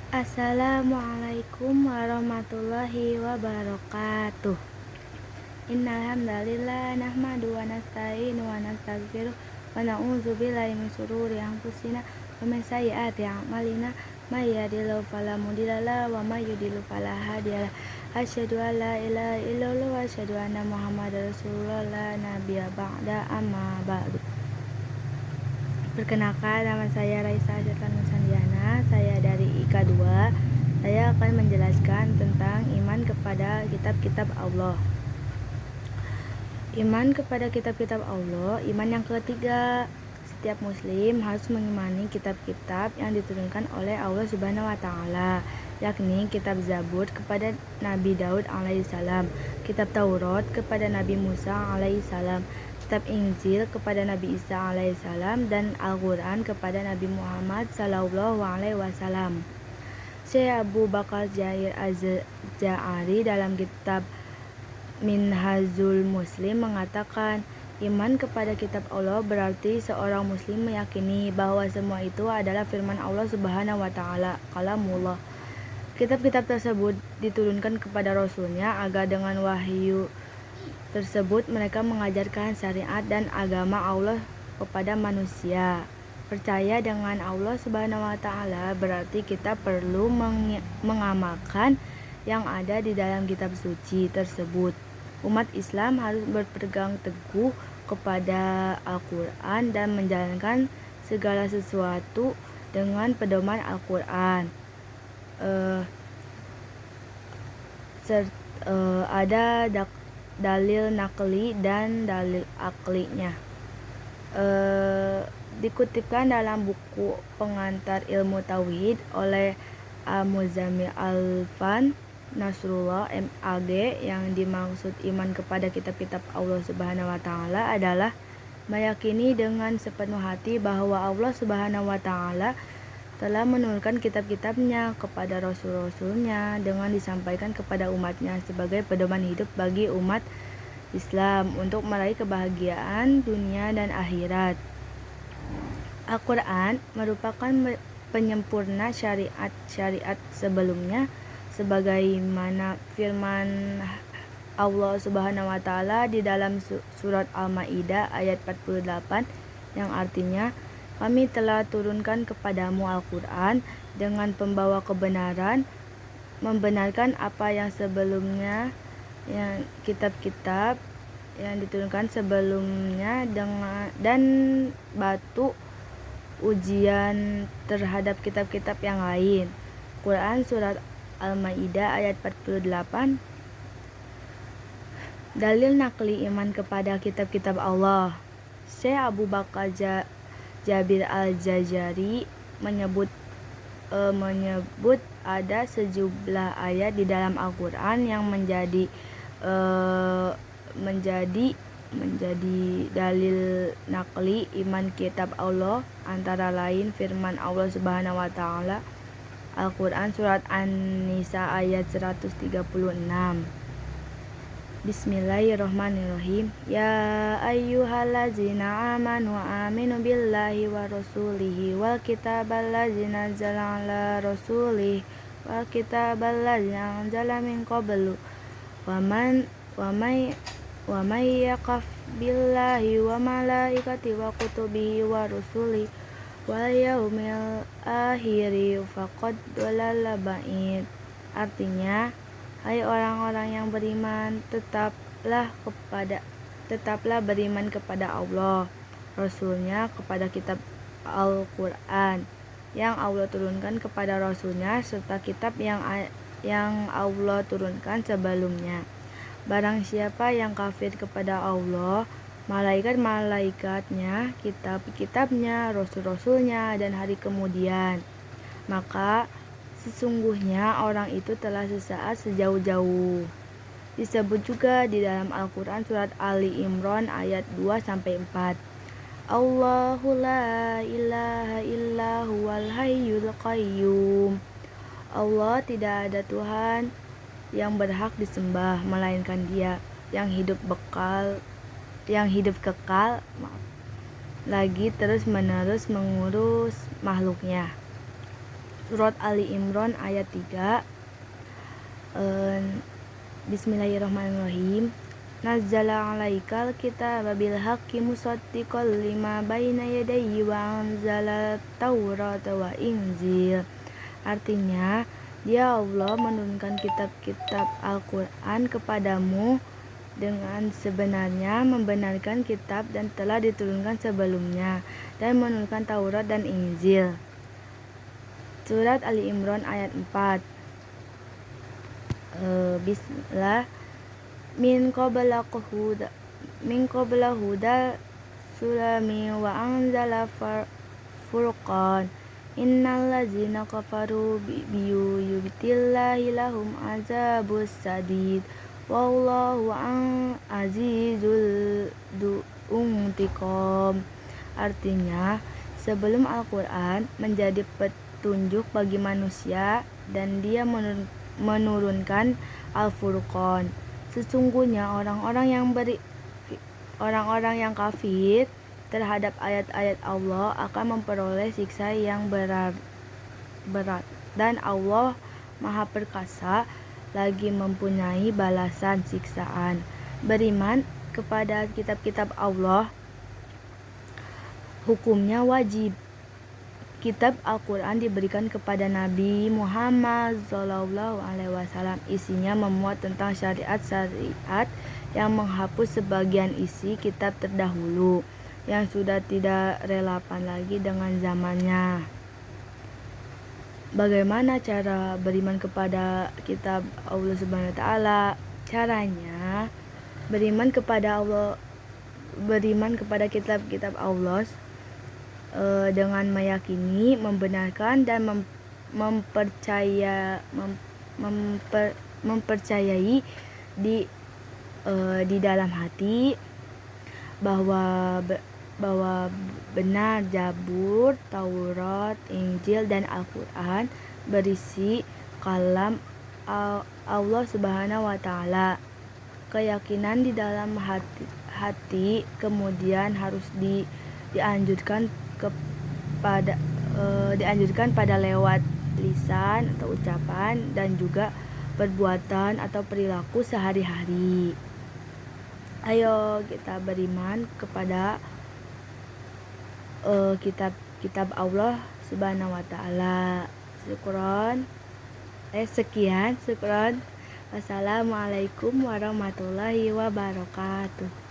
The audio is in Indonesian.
Assalamualaikum warahmatullahi wabarakatuh. Innal hamdalillah nahmadu wa nasta'inu wa nastaghfiruh wa na'udzu billahi min shururi anfusina wa min sayyiati a'malina may yahdihillahu fala mudilla lahu wa may yudlil fala hadiyalah. Asyhadu an la ilaha illallah wa asyhadu anna Muhammadar Rasulullah la nabiyya ba'da amma ba'du. Perkenalkan, nama saya Raisa Asyatan Nusandiana. Saya dari IKA 2. Saya akan menjelaskan tentang iman kepada kitab-kitab Allah. Iman kepada kitab-kitab Allah, iman yang ketiga. Setiap muslim harus mengimani kitab-kitab yang diturunkan oleh Allah Subhanahu wa taala, yakni kitab Zabur kepada Nabi Daud alaihissalam, kitab Taurat kepada Nabi Musa alaihissalam, kitab Injil kepada Nabi Isa alaihissalam, dan Al-Quran kepada Nabi Muhammad sallallahu alaihi wasallam. Syekh Abu Bakar Zahir Az-Ja'ari dalam kitab Minhajul Muslim mengatakan, iman kepada kitab Allah berarti seorang muslim meyakini bahwa semua itu adalah firman Allah Subhanahu wa taala, kalamullah. Kitab-kitab tersebut diturunkan kepada Rasulnya agar dengan wahyu tersebut mereka mengajarkan syariat dan agama Allah kepada manusia. Percaya dengan Allah Subhanahu wa taala berarti kita perlu mengamalkan yang ada di dalam kitab suci tersebut. Umat Islam harus berpegang teguh kepada Al-Quran dan menjalankan segala sesuatu dengan pedoman Al-Quran. Ada dalil nakli dan dalil aklinya. Dikutipkan dalam buku Pengantar Ilmu Tauhid oleh Al-Muzammil Alfan Nasrullah MAG, yang dimaksud iman kepada kitab-kitab Allah Subhanahu wa taala adalah meyakini dengan sepenuh hati bahwa Allah Subhanahu wa taala telah menurunkan kitab-kitabnya kepada rasul-rasulnya dengan disampaikan kepada umatnya sebagai pedoman hidup bagi umat Islam untuk meraih kebahagiaan dunia dan akhirat. Al-Quran merupakan penyempurna syariat sebelumnya, sebagaimana firman Allah Subhanahu wa taala di dalam surat Al-Maidah ayat 48 yang artinya, kami telah turunkan kepadamu Al-Quran dengan pembawa kebenaran, membenarkan apa yang sebelumnya, yang kitab-kitab yang diturunkan sebelumnya, dan batu ujian terhadap kitab-kitab yang lain. Quran surat Al-Maidah ayat 48. Dalil nakli iman kepada kitab-kitab Allah. Syekh Abu Bakar Jabir Al-Jazari menyebut ada sejumlah ayat di dalam Al-Quran yang menjadi dalil nakli iman kitab Allah, antara lain firman Allah Subhanahu wa taala Al-Quran surat An-Nisa ayat 136. Bismillahirrahmanirrahim. Ya ayyuhallazina amanu aminu billahi wa rasulihi wal kitaballazina anzala ala rasulih wal kitaballazina anzala min qablu wa may yakaf billahi wa malaikati wa kutubihi wa rusuli wal yaumil akhiri faqad dhalala ba'id. Artinya, hai orang-orang yang beriman, tetaplah beriman kepada Allah, Rasulnya, kepada kitab Al-Quran yang Allah turunkan kepada Rasulnya, serta kitab yang Allah turunkan sebelumnya. Barang siapa yang kafir kepada Allah, malaikat-malaikatnya, kitab-kitabnya, rasul-rasulnya, dan hari kemudian, maka sesungguhnya orang itu telah sesat sejauh-jauh. Disebut juga di dalam Al-Quran surat Ali Imran ayat 2-4. Allahu la ilaha illa huwal hayyul qayyum. Allah tidak ada Tuhan yang berhak disembah melainkan Dia yang hidup kekal, lagi terus-menerus mengurus makhluknya. surat Ali Imran ayat 3. Bismillahirrahmanirrahim. Nazzala 'alaikal kitaba bil haqqi musaddiqan lima baina yadayhi wa anzala taurata wa injil. Artinya, Dia Allah menurunkan kitab-kitab Al-Quran kepadamu dengan sebenarnya membenarkan kitab dan telah diturunkan sebelumnya, dan menurunkan Taurat dan Injil. Surat Ali Imran ayat 4. Bismillah. Min qabla huda sulami wa anzala furqan. Innal ladzina kafaru biyutillahi lahum azabus sadid. Wallahu azizul untiqam. Artinya, sebelum Al-Quran menjadi petunjuk bagi manusia dan Dia menurunkan Al-Furqan. Sesungguhnya orang-orang yang kafir terhadap ayat-ayat Allah akan memperoleh siksa yang berat, dan Allah Maha Perkasa lagi mempunyai balasan siksaan. Beriman kepada kitab-kitab Allah hukumnya wajib. Kitab Al-Quran diberikan kepada Nabi Muhammad SAW. Isinya memuat tentang syariat-syariat yang menghapus sebagian isi kitab terdahulu yang sudah tidak relevan lagi dengan zamannya. Bagaimana cara beriman kepada kitab Allah Subhanahu wa taala? Caranya beriman kepada kitab-kitab Allah dengan meyakini, membenarkan dan mempercayai di dalam hati bahwa benar Zabur, Taurat, Injil dan Al-Quran berisi kalam Allah Subhanahu wa taala. Keyakinan di dalam hati kemudian harus dianjurkan pada lewat lisan atau ucapan dan juga perbuatan atau perilaku sehari-hari. Ayo kita beriman kepada kitab Allah Subhanahu wa taala. Sekian. Wassalamualaikum warahmatullahi wabarakatuh.